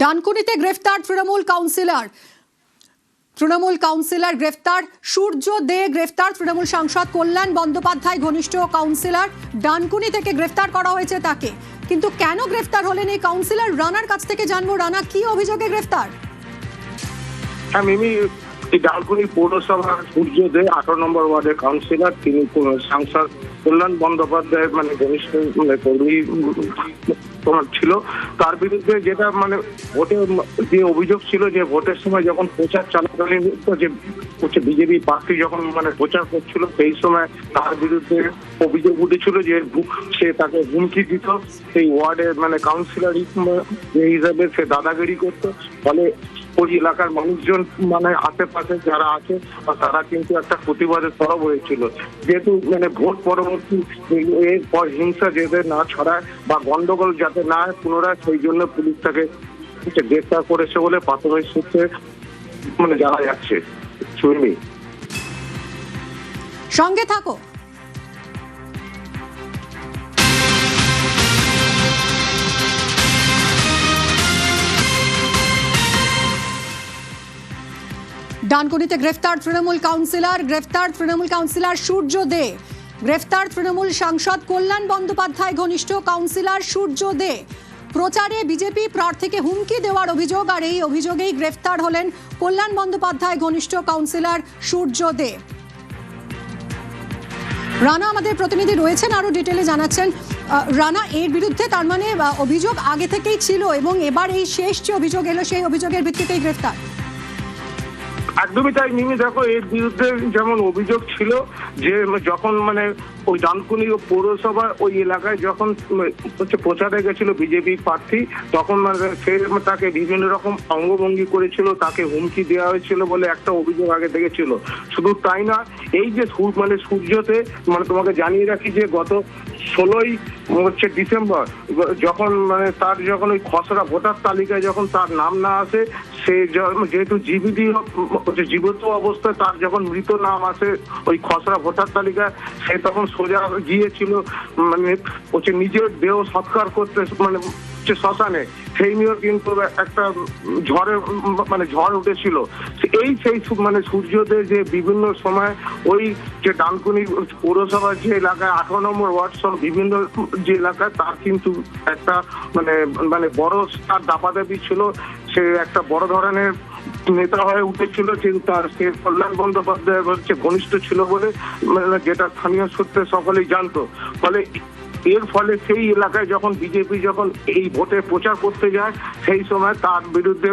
ডানকুনিতে গ্রেফতার তৃণমূল কাউন্সিলর গ্রেফতার সূর্য দে গ্রেফতার তৃণমূল সাংসদ কল্যাণ বন্দ্যোপাধ্যায় ঘনিষ্ঠ কাউন্সিলর ডানকুনি থেকে গ্রেফতার করা হয়েছে তাকে। কিন্তু কেন গ্রেফতার হলেন এই কাউন্সিলর, রানার কাছ থেকে জানবো রানা কি অভিযোগে গ্রেফতার। ডানকুনি পৌরসভা সূর্য দে 18 নম্বর ওয়ার্ডের কাউন্সিলর, তিনি সাংসদ কল্যাণ বন্দ্যোপাধ্যায়ের ঘনিষ্ঠ কর্মী ছিল। তার বিরুদ্ধে যেটা ভোটে যে অভিযোগ ছিল যে ভোটের সময় যখন প্রচার চলাকালীন যে বিজেপি প্রার্থী যখন প্রচার করছিল সেই সময় তার বিরুদ্ধে অভিযোগ উঠেছিল যে সে তাকে হুমকি দিত, সেই ওয়ার্ডের কাউন্সিলর হিসাবে সে দাদাগিরি করতো। ফলে ওই এলাকার মানুষজন আশেপাশে যারা আছে তারা কিন্তু একটা প্রতিবাদে সরব হয়েছিল, যেহেতু ভোট পরবর্তী এরপর হিংসা যাতে না ছড়ায় বা গন্ডগোল যাতে না হয় পুনরায়, সেই জন্য পুলিশ তাকে গ্রেফতার করেছে বলে প্রাথমিক সূত্রে জানা যাচ্ছে। শুনি সঙ্গে থাকো। ডানকুনিতে গ্রেফতার তৃণমূল কাউন্সিলর সূর্য দে, গ্রেফতার তৃণমূল সাংসদ কল্যাণ বন্দ্যোপাধ্যায় ঘনিষ্ঠ কাউন্সিলর সূর্য দে। প্রচারে বিজেপি প্রার্থীকে হুমকি দেওয়ার অভিযোগ, আর এই অভিযোগেই গ্রেফতার হলেন কল্যাণ বন্দ্যোপাধ্যায় ঘনিষ্ঠ কাউন্সিলর সূর্য দে। রানা আমাদের প্রতিনিধি রয়েছেন, আরো ডিটেলে জানাচ্ছেন। রানা, এর বিরুদ্ধে তার অভিযোগ আগে থেকেই ছিল এবং এবার এই শেষ যে অভিযোগ এলো সেই অভিযোগের ভিত্তিতেই গ্রেফতার। একদমই তাই মিমি, দেখো এর বিরুদ্ধে যেমন অভিযোগ ছিল যে যখন ওই ডানকুনি পৌরসভা ওই এলাকায় যখন প্রচারে গেছিল বিজেপি প্রার্থী, তখন সে তাকে বিভিন্ন রকম অঙ্গভঙ্গি করেছিল, তাকে হুমকি দেওয়া হয়েছিল বলে একটা অভিযোগ আগে থেকে ছিল। শুধু তাই না, এই যে সূর্যতে তোমাকে জানিয়ে রাখি যে গত 16ই ডিসেম্বর যখন তার যখন ওই খসড়া ভোটার তালিকায় যখন তার নাম না আসে, সে যেহেতু জীবিত অবস্থায় তার যখন মৃত নাম আসে ওই খসড়া ভোটার তালিকায়, সে তখন সোজা গিয়েছিল নিজের দেহ সৎকার করতে শ্মশানে। সেই নিয়েও কিন্তু একটা ঝড় উঠেছিল। সেই সূর্যদের যে বিভিন্ন সময় ওই যে ডানকুনি পৌরসভার যে এলাকায় 18 নম্বর ওয়ার্ড সহ বিভিন্ন যে এলাকায় তার কিন্তু একটা বড় তার দাপাদাপি ছিল, সে একটা বড় ধরনের নেতা হয়ে উঠেছিল, কিন্তু তার সে কল্যাণ বন্দ্যোপাধ্যায় ঘনিষ্ঠ ছিল বলে যেটা স্থানীয় সূত্রে সকলেই জানতো। এর ফলে সেই এলাকায় যখন বিজেপি যখন এই ভোটে প্রচার করতে যায় সেই সময় তার বিরুদ্ধে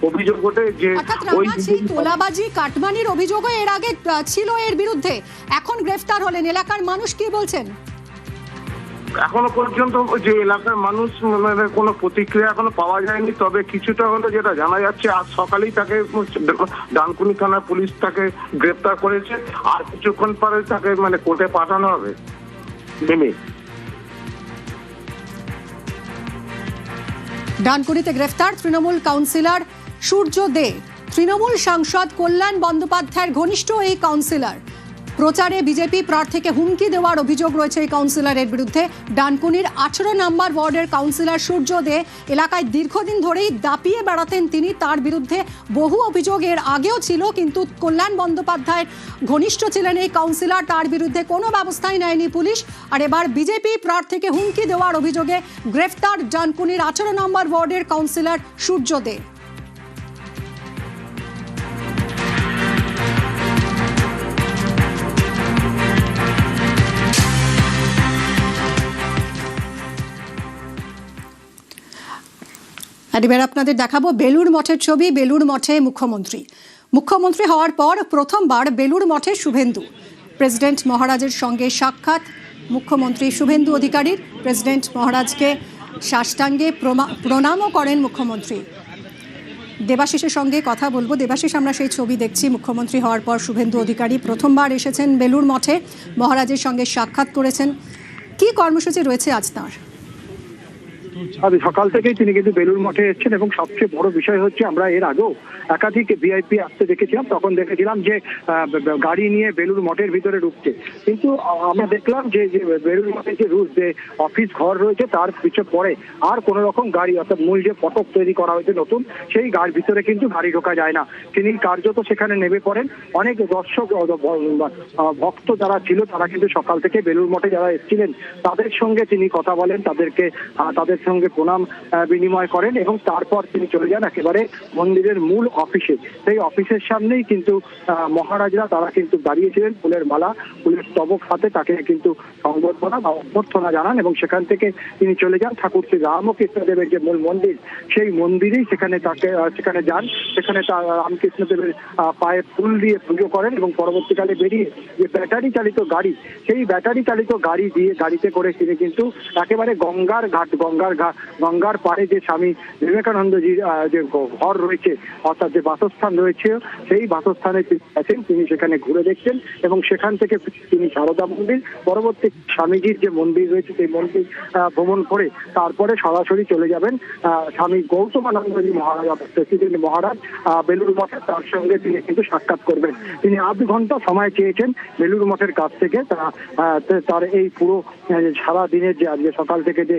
অভিযোগ ওঠে যে ওই তোলাবাজি কাটমানির অভিযোগও এর আগে ছিল এর বিরুদ্ধে। এখন গ্রেফতার হলেন, এলাকার মানুষ কি বলছেন? এখনো পর্যন্ত যে এলাকার মানুষ কোনো প্রতিক্রিয়া এখনো পাওয়া যায়নি, তবে কিছুটা হলো যেটা জানা যাচ্ছে আজ সকালেই তাকে ডানকুনি থানা পুলিশ তাকে গ্রেফতার করেছে, আর কিছুক্ষণ পরে তাকে কোর্টে পাঠানো হবে। ডানকুনিতে গ্রেফতার তৃণমূল কাউন্সিলর সূর্য দে, তৃণমূল সাংসদ কল্যাণ বন্দ্যোপাধ্যায়ের ঘনিষ্ঠ এই কাউন্সিলর। প্রচারে বিজেপি প্রার্থীকে হুমকি দেওয়ার অভিযোগ রয়েছে এই কাউন্সিলরের বিরুদ্ধে। ডানকুনির 18 নম্বর ওয়ার্ডের কাউন্সিলর সূর্য দে এলাকায় দীর্ঘদিন ধরেই দাপিয়ে বেড়াতেন তিনি, তার বিরুদ্ধে বহু অভিযোগ এর আগেও ছিল, কিন্তু কল্যাণ বন্দ্যোপাধ্যায়ের ঘনিষ্ঠ ছিলেন এই কাউন্সিলর, তার বিরুদ্ধে কোনো ব্যবস্থাই নেয়নি পুলিশ। আর এবার বিজেপি প্রার্থীকে হুমকি দেওয়ার অভিযোগে গ্রেফতার ডানকুনির 18 নম্বর ওয়ার্ডের কাউন্সিলর সূর্য দে। এবার আপনাদের দেখাবো বেলুড় মঠের ছবি। বেলুড় মঠে মুখ্যমন্ত্রী হওয়ার পর প্রথমবার বেলুড় মঠে শুভেন্দু। প্রেসিডেন্ট মহারাজের সঙ্গে সাক্ষাৎ মুখ্যমন্ত্রী শুভেন্দু অধিকারীর। প্রেসিডেন্ট মহারাজকে সাষ্টাঙ্গে প্রণামও করেন মুখ্যমন্ত্রী। দেবাশিসের সঙ্গে কথা বলবো। দেবাশিস, আমরা সেই ছবি দেখছি, মুখ্যমন্ত্রী হওয়ার পর শুভেন্দু অধিকারী প্রথমবার এসেছেন বেলুড় মঠে, মহারাজের সঙ্গে সাক্ষাৎ করেছেন। কি কর্মসূচি রয়েছে আজ তাঁর? আজ সকাল থেকেই তিনি কিন্তু বেলুড় মঠে এসেছেন এবং সবচেয়ে বড় বিষয় হচ্ছে আমরা এর আগেও একাধিক ভিআইপি আসতে দেখেছিলাম, তখন দেখেছিলাম যে গাড়ি নিয়ে বেলুড় মঠের ভিতরে ঢুকছে, কিন্তু আমরা দেখলাম যে বেলুড় মঠের যে রুট যে অফিস ঘর রয়েছে তার পিছনে পরে আর কোন রকম গাড়ি অর্থাৎ মূল যে ফটক তৈরি করা হয়েছে নতুন সেই গাড়ির ভিতরে কিন্তু গাড়ি ঢোকা যায় না। তিনি কার্যত সেখানে নেমে পড়েন। অনেক দর্শক ভক্ত যারা ছিল তারা কিন্তু সকাল থেকে বেলুড় মঠে যারা এসেছিলেন তাদের সঙ্গে তিনি কথা বলেন, তাদের সঙ্গে প্রণাম বিনিময় করেন এবং তারপর তিনি চলে যান একেবারে মন্দিরের মূল অফিসে। সেই অফিসের সামনেই কিন্তু মহারাজরা তারা কিন্তু দাঁড়িয়েছিলেন, ফুলের মালা ফুলের স্তবক হাতে তাকে কিন্তু সংবর্ধনা বা অভ্যর্থনা জানান এবং সেখান থেকে তিনি চলে যান ঠাকুর শ্রী রামকৃষ্ণদেবের যে মূল মন্দির সেই মন্দিরেই সেখানে যান। সেখানে রামকৃষ্ণদেবের পায়ে ফুল দিয়ে পুজো করেন এবং পরবর্তীকালে বেরিয়ে যে ব্যাটারি চালিত গাড়ি সেই ব্যাটারি চালিত গাড়িতে করে তিনি কিন্তু একেবারে গঙ্গার পাড়ে যে স্বামী বিবেকানন্দজির যে ঘর রয়েছে অর্থাৎ যে বাসস্থান রয়েছে সেই বাসস্থানে তিনি সেখানে ঘুরে দেখছেন এবং সেখান থেকে তিনি সারদা মন্দির পরবর্তী স্বামীজির যে মন্দির রয়েছে সেই মন্দির ভ্রমণ করে তারপরে সরাসরি চলে যাবেন স্বামী গৌতমানন্দজি মহারাজ প্রেসিডেন্ট মহারাজ বেলুড় মঠে, তার সঙ্গে তিনি কিন্তু সাক্ষাৎ করবেন। তিনি আধ ঘন্টা সময় চেয়েছেন বেলুড় মঠের কাছ থেকে। তার এই পুরো সারা দিনের যে আজকে সকাল থেকে যে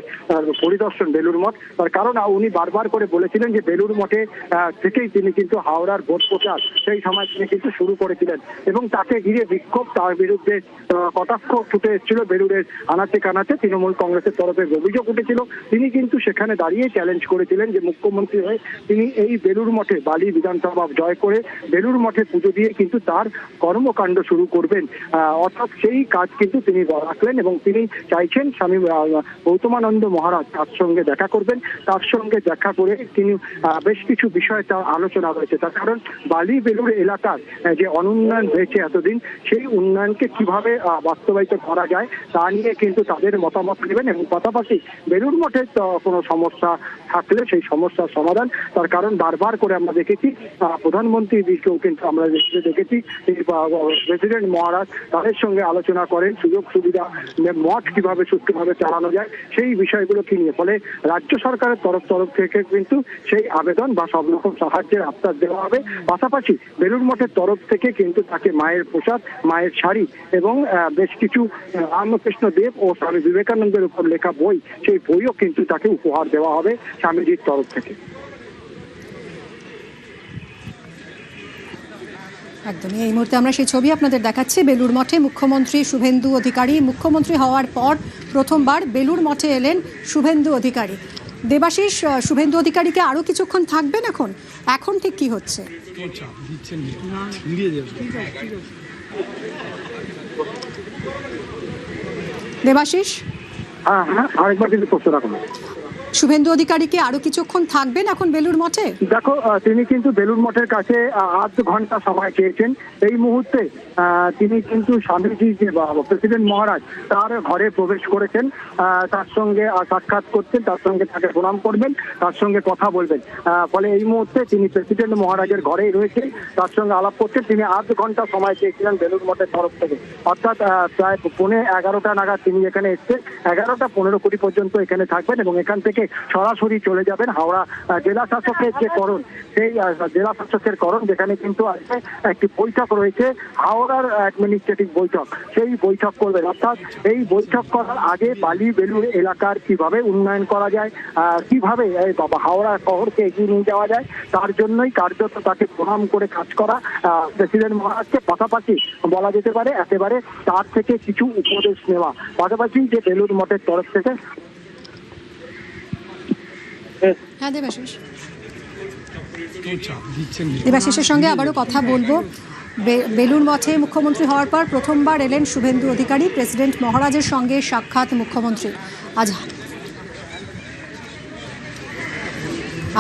পরিদর্শন বেলুড় মঠ, তার কারণ উনি বারবার করে বলেছিলেন যে বেলুড় মঠে থেকেই তিনি কিন্তু হাওড়ার ভোট প্রচার সেই সময় তিনি কিন্তু শুরু করেছিলেন এবং তাকে ঘিরে বিক্ষোভ, তার বিরুদ্ধে কটাক্ষ ছুটে এসেছিল বেলুড়ের আনাচে কানাচে। তৃণমূল কংগ্রেসের তরফে অভিযোগ উঠেছিল, তিনি কিন্তু সেখানে দাঁড়িয়ে চ্যালেঞ্জ করেছিলেন যে মুখ্যমন্ত্রী হয়ে তিনি এই বেলুড় মঠে বালি বিধানসভা জয় করে বেলুড় মঠে পুজো দিয়ে কিন্তু তার কর্মকাণ্ড শুরু করবেন। অর্থাৎ সেই কাজ কিন্তু তিনি রাখলেন এবং তিনি চাইছেন স্বামী গৌতমানন্দ মহারাজ তার সঙ্গে দেখা করবেন। তার সঙ্গে দেখা করে তিনি বেশ কিছু বিষয় তার আলোচনা হয়েছে, তার কারণ বালি বেলুড় এলাকার যে অনুন্নয়ন হয়েছে এতদিন সেই উন্নয়নকে কিভাবে বাস্তবায়িত করা যায় তা নিয়ে কিন্তু তাদের মতামত নেবেন এবং পাশাপাশি বেলুড় মঠে কোনো সমস্যা থাকলে সেই সমস্যার সমাধান। তার কারণ বারবার করে আমরা দেখেছি প্রধানমন্ত্রীকেও কিন্তু আমরা দেখেছি প্রেসিডেন্ট মহারাজ তাদের সঙ্গে আলোচনা করেন সুযোগ সুবিধা মঠ কিভাবে সুষ্ঠুভাবে চালানো যায় সেই বিষয়গুলোকে নিয়ে। ফলে রাজ্য সরকারের তরফ থেকে কিন্তু সেই আবেদন বা সব রকম সাহায্যের আশ্বাস দেওয়া হবে। পাশাপাশি বেলুড় মঠের তরফ থেকে কিন্তু তাকে মায়ের পোশাক, মায়ের শাড়ি এবং বেশ কিছু রামকৃষ্ণ দেব ও স্বামী বিবেকানন্দের উপর লেখা বই, সেই বইও কিন্তু তাকে উপহার দেওয়া হবে স্বামীজির তরফ থেকে। একদমই এই মুহূর্তে আমরা সেই ছবি আপনাদের দেখাচ্ছি। বেলুড় মঠে মুখ্যমন্ত্রী শুভেন্দু অধিকারী মুখ্যমন্ত্রী হওয়ার পর প্রথমবার বেলুড় মঠে এলেন শুভেন্দু অধিকারী। দেবাশিস, শুভেন্দু অধিকারীকে আরো কিছুক্ষণ থাকবেন এখন ঠিক কি হচ্ছে? দেবাশিস, আরেকবার কিন্তু প্রশ্ন রাখুন। শুভেন্দু অধিকারীকে আরো কিছুক্ষণ থাকবেন এখন বেলুড় মঠে? দেখো, তিনি কিন্তু বেলুড় মঠের কাছে আধ ঘন্টা সময় চেয়েছেন। এই মুহূর্তে তিনি কিন্তু স্বামীজি যে প্রেসিডেন্ট মহারাজ তার ঘরে প্রবেশ করেছেন, তার সঙ্গে সাক্ষাৎ করছেন, তার সঙ্গে তাকে প্রণাম করবেন, তার সঙ্গে কথা বলবেন। ফলে এই মুহূর্তে তিনি প্রেসিডেন্ট মহারাজের ঘরেই রয়েছে, তার সঙ্গে আলাপ করছেন। তিনি আধ ঘন্টা সময় চেয়েছিলেন বেলুড় মঠের তরফ থেকে, অর্থাৎ প্রায় 11:15 নাগাদ তিনি এখানে এসছেন। 11:15 পর্যন্ত এখানে থাকবেন এবং এখান থেকে সরাসরি চলে যাবেন হাওড়া জেলা শাসকের যে করণ, সেই জেলা শাসকের করণ যেখানে কিন্তু আজকে একটি বৈঠক রয়েছে, হাওড়ার অ্যাডমিনিস্ট্রেটিভ বৈঠক, সেই বৈঠক করবেন। অর্থাৎ এই বৈঠক করার আগে বালি বেলুড় এলাকার কিভাবে উন্নয়ন করা যায়, কিভাবে হাওড়া শহরকে এগিয়ে নিয়ে যাওয়া যায়, তার জন্যই কার্যত তাকে প্রণাম করে কাজ করা প্রেসিডেন্ট মহারাজকে। পাশাপাশি বলা যেতে পারে একেবারে তার থেকে কিছু উপদেশ নেওয়া, পাশাপাশি যে বেলুড় মঠের তরফ থেকে। হ্যাঁ দেবাশিসের সঙ্গে আবারও কথা বলবো। বেলুড় মঠে মুখ্যমন্ত্রী হওয়ার পর প্রথমবার এলেন শুভেন্দু অধিকারী, প্রেসিডেন্ট মহারাজের সঙ্গে সাক্ষাৎ মুখ্যমন্ত্রী। আজ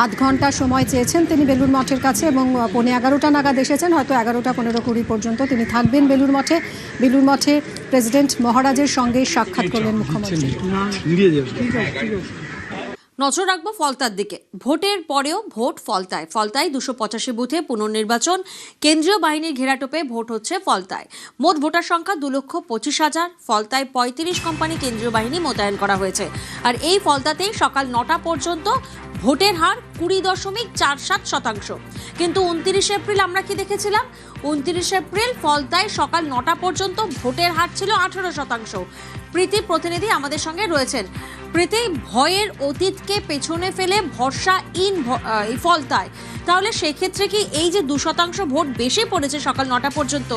আধ ঘন্টা সময় চেয়েছেন তিনি বেলুড় মঠের কাছে এবং 11:15 নাগাদ এসেছেন। হয়তো 11:15-20 পর্যন্ত তিনি থাকবেন বেলুড় মঠে। বেলুড় মঠে প্রেসিডেন্ট মহারাজের সঙ্গে সাক্ষাৎ করলেন মুখ্যমন্ত্রী। নজর রাখবো ফলতার দিকে। ভোটের পরেও ভোট ফলতায়। ফলতায় 285 বুথে পুনর্নির্বাচন, কেন্দ্রীয় বাহিনীর ঘেরাটোপে ভোট হচ্ছে ফলতায়। মোট ভোটার সংখ্যা 2,25,000। ফলতায় 35 কোম্পানি কেন্দ্রীয় বাহিনী মোতায়েন করা হয়েছে। আর এই ফলতাতেই সকাল 9টা পর্যন্ত ভোটের হার 20.47%। কিন্তু 29 এপ্রিল আমরা কি দেখেছিলাম? 29 এপ্রিল ফলতায় সকাল 9টা পর্যন্ত ভোটের হার ছিল 18%। প্রীতি প্রতিনিধি আমাদের সঙ্গে রয়েছেন। প্রীতি, ভয়ের অতীতকে পেছনে ফেলে ভরসা এই ফলতায়, তাহলে সেক্ষেত্রে কি এই যে 2% ভোট বেশি পড়েছে সকাল 9টা পর্যন্ত,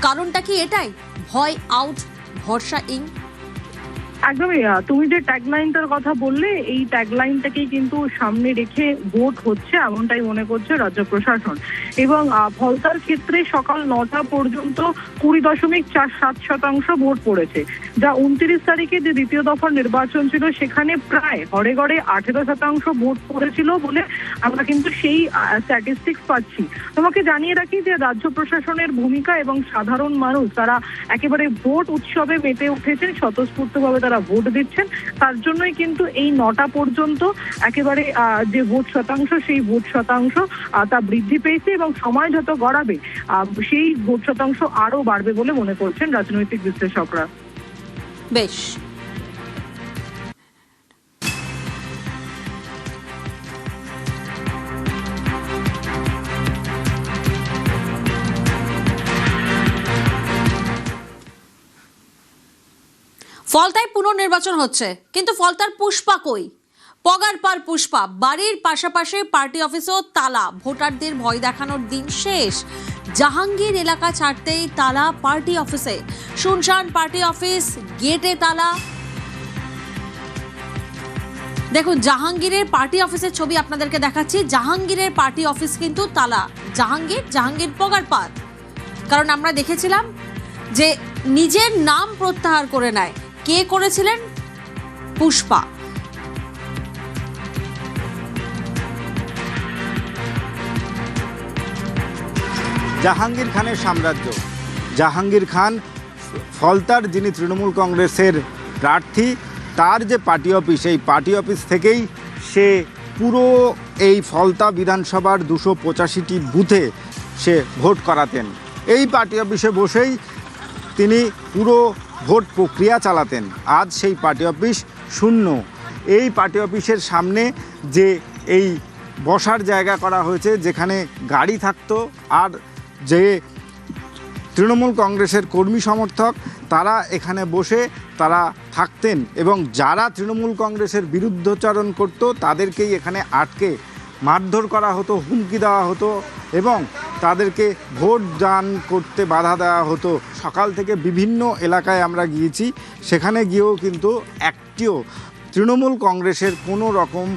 কারণটা কি এটাই, ভয় আউট ভরসা ইন? একদমই। তুমি যে ট্যাগলাইনটার কথা বললে, এই ট্যাগলাইনটাকেই কিন্তু সামনে রেখে ভোট হচ্ছে এমনটাই মনে করছে রাজ্য প্রশাসন। এবং ফলতার ক্ষেত্রে সকাল 9টা পর্যন্ত 20.47% ভোট পড়েছে, যা 29 তারিখে যে দ্বিতীয় দফার নির্বাচন ছিল সেখানে প্রায় ঘরে ঘরে 18% ভোট পড়েছিল বলে আমরা কিন্তু সেই স্ট্যাটিস্টিক্স পাচ্ছি। তোমাকে জানিয়ে রাখি যে রাজ্য প্রশাসনের ভূমিকা এবং সাধারণ মানুষ তারা একেবারে ভোট উৎসবে মেতে উঠেছেন, স্বতঃস্ফূর্তভাবে তারা ভোট দিচ্ছেন। তার জন্যই কিন্তু এই 9টা পর্যন্ত একেবারে যে ভোট শতাংশ, সেই ভোট শতাংশ তা বৃদ্ধি পেয়েছে এবং সময় যত গড়াবে সেই ভোট শতাংশ আরো বাড়বে বলে মনে করছেন রাজনৈতিক বিশ্লেষকরা। বেশ, ফলতায় পুনর্নির্বাচন হচ্ছে, কিন্তু ফলতার পুষ্পা কই? পগার পার পুষ্পা। বাড়ির পাশাপাশি পার্টি অফিসেও তালা। ভোটারদের ভয় দেখানোর দিন শেষ। জাহাঙ্গীর এলাকা ছাড়তেই তালা পার্টি অফিসে। শুনশান পার্টি অফিস, গেটে তালা। দেখুন, জাহাঙ্গীরের পার্টি অফিসের ছবি আপনাদেরকে দেখাচ্ছি। জাহাঙ্গীরের পার্টি অফিস কিন্তু তালা। জাহাঙ্গীর পগার পার। কারণ আমরা দেখেছিলাম যে নিজের নাম প্রত্যাহার করে নেয়। কে করেছিলেন? পুষ্পা। জাহাঙ্গীর খানের সাম্রাজ্য। জাহাঙ্গীর খান ফলতার যিনি তৃণমূল কংগ্রেসের প্রার্থী, তার যে পার্টি অফিস, এই পার্টি অফিস থেকেই সে পুরো এই ফলতা বিধানসভার 285টি বুথে সে ভোট করাতেন। এই পার্টি অফিসে বসেই তিনি পুরো ভোট প্রক্রিয়া চালাতেন। আজ সেই পার্টি অফিস শূন্য। এই পার্টি অফিসের সামনে যে এই বসার জায়গা করা হয়েছে, যেখানে গাড়ি থাকতো, আর যে তৃণমূল কংগ্রেসের কর্মী সমর্থক তারা এখানে বসে তারা থাকতেন এবং যারা তৃণমূল কংগ্রেসের বিরুদ্ধচারণ করত তাদেরকেই এখানে আটকে মারধর করা হতো, হুমকি দেওয়া হতো এবং তাদেরকে ভোট দান করতে বাধা দেওয়া হতো। সকাল থেকে বিভিন্ন এলাকায় আমরা গিয়েছি, সেখানে গিয়েও কিন্তু একটিও তৃণমূল কংগ্রেসের কোনো রকম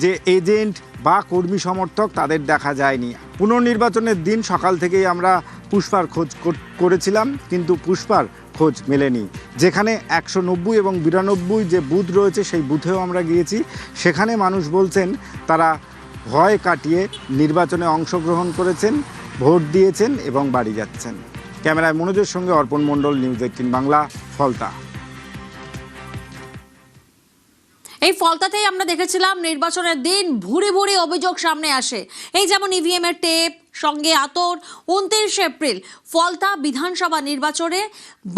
যে এজেন্ট বা কর্মী সমর্থক তাদের দেখা যায়নি। পুনর্নির্বাচনের দিন সকাল থেকেই আমরা পুষ্পার খোঁজ করেছিলাম, কিন্তু পুষ্পার খোঁজ মেলেনি। যেখানে 190 এবং 92 যে বুথ রয়েছে সেই বুথেও আমরা গিয়েছি, সেখানে মানুষ বলছেন তারা ভয় কাটিয়ে নির্বাচনে অংশগ্রহণ করেছেন, ভোট দিয়েছেন এবং বাড়ি যাচ্ছেন। ক্যামেরায় মনোজের সঙ্গে অর্পণ মণ্ডল, নিউজ 18 বাংলা, ফলতা। এই ফলতাতেই আমরা দেখেছিলাম নির্বাচনের দিন ভুরি ভুরি অভিযোগ সামনে আসে। এই যেমন ইভিএম এর টেপ, সঙ্গে আতর। 29 এপ্রিল ফলতা বিধানসভা নির্বাচনে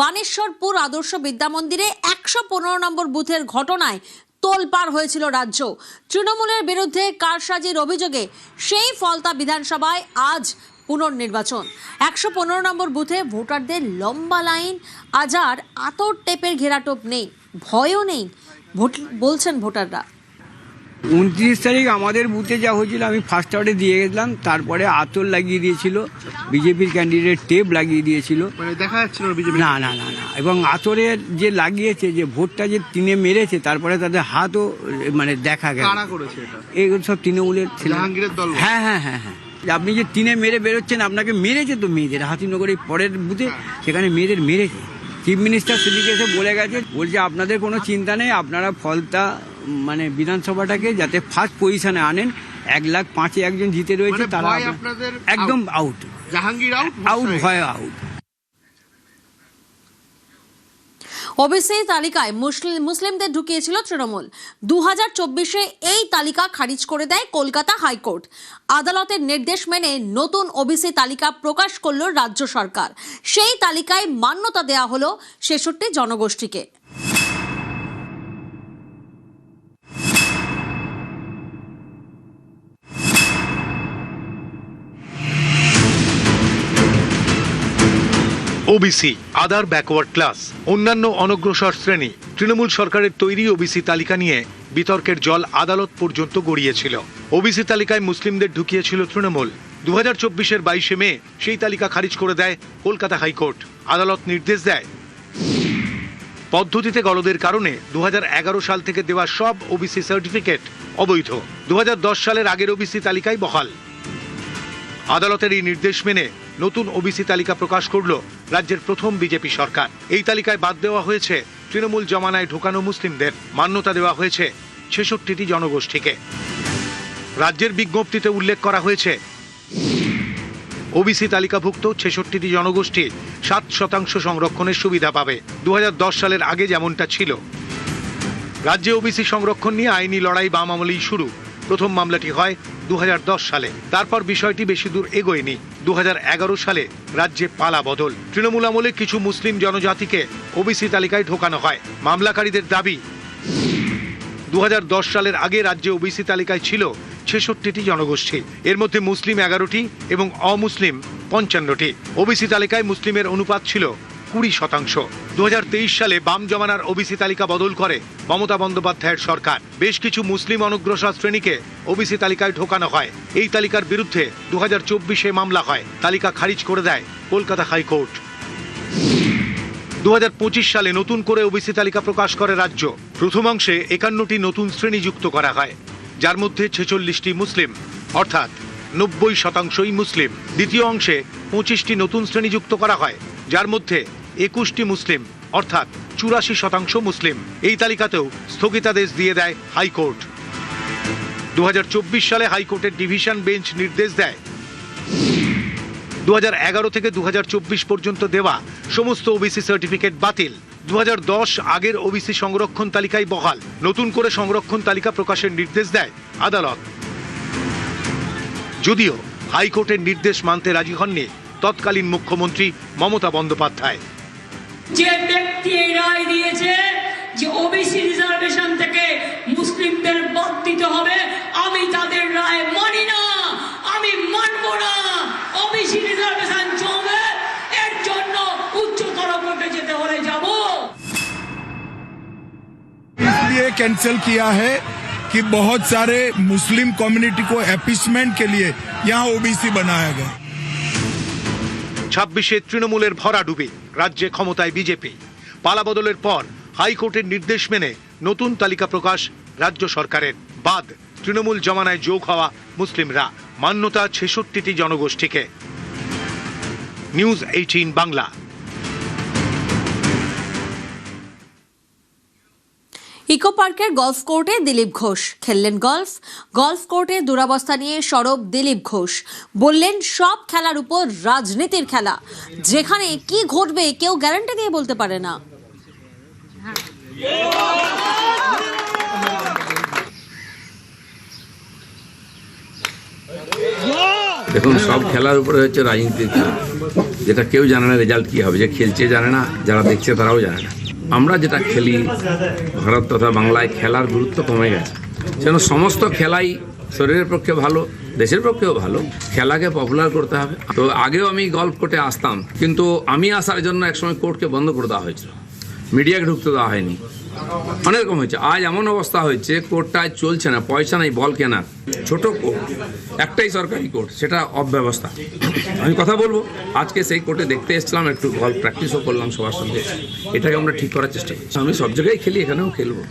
বানেশ্বরপুর আদর্শ বিদ্যামন্দিরে 115 নম্বর বুথের ঘটনায় তোলপাড় হয়েছিল রাজ্য। তৃণমূলের বিরুদ্ধে কারসাজির অভিযোগে সেই ফলতা বিধানসভায় আজ পুনর্নির্বাচন। 115 নম্বর বুথে ভোটারদের লম্বা লাইন। আজ আর আতর টেপের ঘেরাটোপ নেই, ভয়ও নেই বলছেন ভোটাররা। 29 তারিখ আমাদের বুথে যা হয়েছিল আমি ফার্স্ট আউটে দিয়ে গেলাম, তারপরে আতর লাগিয়ে দিয়েছিল, বিজেপির ক্যান্ডিডেট টেপ লাগিয়ে দিয়েছিল, মানে দেখা যাচ্ছে না বিজেপি। না না না না এবং আতরের যে লাগিয়েছে, যে ভোটটা যে টিনে মেরেছে, তারপরে তাদের হাতও মানে দেখা গেল। কারা করেছে এটা? এগুলো সব তৃণমূলের ছিল। জাহাঙ্গীরের দল? হ্যাঁ হ্যাঁ হ্যাঁ হ্যাঁ। আপনি যে টিনে মেরে বেরোচ্ছেন, আপনাকে মেরেছে তো মেয়েদের। হাতিনগরের পরের বুথে সেখানে মেয়েদের মেরেছে। চিফ মিনিস্টার সেদিকে এসে বলে গেছে, বলছে আপনাদের কোনো চিন্তা নেই, আপনারা ফলতা মানে বিধানসভাটাকে যাতে ফার্স্ট পজিশনে আনেন। 1,05,000 একজন জিতে রয়েছে, মানে তারা ভয় আপনাদের একদম আউট। জাহাঙ্গীর আউট, ভয় আউট। ওবিসি তালিকায় মুসলিমদের ঢুকিয়েছিল তৃণমূল। 2024-এ এই তালিকা খারিজ করে দেয় কলকাতা হাইকোর্ট। আদালতের নির্দেশ মেনে নতুন ওবিসি তালিকা প্রকাশ করল রাজ্য সরকার। সেই তালিকায় মান্যতা দেওয়া হলো 66 জনগোষ্ঠীকে। ওবিসি আদার ব্যাকওয়ার্ড ক্লাস, অন্যান্য অনগ্রসর শ্রেণী। তৃণমূল সরকারের তৈরি ওবিসি তালিকা নিয়ে বিতর্কের জল আদালত পর্যন্ত গড়িয়েছিল। ওবিসি তালিকায় মুসলিমদের ঢুকিয়েছিল তৃণমূল। 2024-এর 22শে মে সেই তালিকা খারিজ করে দেয় কলকাতা হাইকোর্ট। আদালত নির্দেশ দেয় পদ্ধতিতে গলদের কারণে 2011 সাল থেকে দেওয়া সব ওবিসি সার্টিফিকেট অবৈধ। 2010 সালের আগের ওবিসি তালিকায় বহাল। আদালতের এই নির্দেশ মেনে নতুন ওবিসি তালিকা প্রকাশ করল রাজ্যের প্রথম বিজেপি সরকার। এই তালিকায় বাদ দেওয়া হয়েছে তৃণমূল জমানায় ঢোকানো মুসলিমদের। মান্যতা দেওয়া হয়েছে 66টি জনগোষ্ঠীকে। রাজ্যের বিজ্ঞপ্তিতে উল্লেখ করা হয়েছে ওবিসি তালিকাভুক্ত 66টি জনগোষ্ঠী 7% সংরক্ষণের সুবিধা পাবে। 2010 সালের আগে যেমনটা ছিল। রাজ্যে ওবিসি সংরক্ষণ নিয়ে আইনি লড়াই বাম আমলেই শুরু। প্রথম মামলাটি হয় 2010 সালে। তারপর বিষয়টি বেশি দূর এগোয়নি। 2011 সালে রাজ্যে পালা বদল। তৃণমূল আমলে কিছু মুসলিম জনজাতিকে ওবিসি তালিকায় ঢোকানো হয়। মামলাকারীদের দাবি 2010 সালের আগে রাজ্যে ওবিসি তালিকায় ছিল 66টি জনগোষ্ঠী। এর মধ্যে মুসলিম 11টি এবং অমুসলিম 55টি। ওবিসি তালিকায় মুসলিমের অনুপাত ছিল 20%। 2023 সালে বাম জমানার ওবিসি তালিকা বদল করে মমতা বন্দ্যোপাধ্যায়ের সরকার। বেশ কিছু মুসলিম অনগ্রসর শ্রেণীকে ওবিসি তালিকায় ঢোকানো হয়। এই তালিকার বিরুদ্ধে 2024-এ মামলা হয়। তালিকা খারিজ করে দেয় কলকাতা হাইকোর্ট। 2025 সালে নতুন করে ওবিসি তালিকা প্রকাশ করে রাজ্য। প্রথম অংশে 51টি নতুন শ্রেণী যুক্ত করা হয়, যার মধ্যে 46টি মুসলিম, অর্থাৎ 90%ই মুসলিম। দ্বিতীয় অংশে 25টি নতুন শ্রেণী যুক্ত করা হয়, যার মধ্যে 21টি মুসলিম, অর্থাৎ 84% মুসলিম। এই তালিকাতেও স্থগিতাদেশ দিয়ে দেয় হাইকোর্ট। 2024 সালে হাইকোর্টের ডিভিশন বেঞ্চ নির্দেশ দেয় 2011 থেকে 2024 পর্যন্ত দেওয়া সমস্ত ওবিসি সার্টিফিকেট বাতিল। 2010 আগের ওবিসি সংরক্ষণ তালিকায় বহাল। নতুন করে সংরক্ষণ তালিকা প্রকাশের নির্দেশ দেয় আদালত। যদিও হাইকোর্টের নির্দেশ মানতে রাজি হননি তৎকালীন মুখ্যমন্ত্রী মমতা বন্দ্যোপাধ্যায়। যে ব্যক্তি এই রায় দিয়েছে যে ওবিসি রিজার্ভেশন থেকে মুসলিমদের বাদ দিতে হবে, আমি তাদের রায় মানি না, আমি মানব না। ওবিসি রিজার্ভেশন চলবে, এর জন্য উচ্চতর কোর্টে যেতে হলে যাব। इसलिए कैंसिल किया है कि बहुत सारे मुस्लिम कम्युनिटी को एपिसमेंट के लिए यहाँ ओबीसी बनाया गया। 26-এ তৃণমূলের ভরাডুবি, রাজ্যে ক্ষমতায় বিজেপি। পালাবদলের পর হাইকোর্টের নির্দেশ মেনে নতুন তালিকা প্রকাশ রাজ্য সরকারের। বাদ তৃণমূল জমানায় যোগ হওয়া মুসলিমরা। মান্যতা 66টি জনগোষ্ঠীকে। নিউজ 18 বাংলা। ইকো পার্কের গলফ কোর্টে দিলীপ ঘোষ খেললেন গলফ। গলফ কোর্টে দুরবস্থা নিয়ে সরব দিলীপ ঘোষ। বললেন সব খেলার উপর রাজনীতির খেলা, যেখানে কি ঘটবে কেউ গ্যারান্টি দিয়ে বলতে পারে না। দেখুন, সব খেলার উপরে হচ্ছে রাজনীতির খেলা, যেটা কেউ জানে না রেজাল্ট কি হবে। যে খেলছে জানে না, যারা দেখছে তারাও জানে না। আমরা যেটা খেলি ভারত তথা বাংলায়, খেলার গুরুত্ব কমে গেছে। যেন সমস্ত খেলাই শরীরের পক্ষে ভালো, দেশের পক্ষেও ভালো। খেলাকে পপুলার করতে হবে। তো আগেও আমি গল্ফ কোর্টে আসতাম, কিন্তু আমি আসার জন্য একসময় কোর্টকে বন্ধ করে দেওয়া হয়েছিল, মিডিয়াকে ঢুকতে দেওয়া হয়নি। অনেক রকম হয়েছে। আজ এমন অবস্থা হয়েছে কোর্টটায় চলছে না, পয়সা নেই বল কেনার। ছোট কোর্ট, একটাই সরকারি কোর্ট, সেটা অব্যবস্থা। আমি কথা বলবো, আজকে সেই কোর্টে দেখতে এসেছিলাম, একটু গল্ফ প্র্যাকটিসও করলাম সবার সঙ্গে। এটাকে আমরা ঠিক করার চেষ্টা করছি। আমি সব জায়গায় খেলি, এখানেও খেলবো।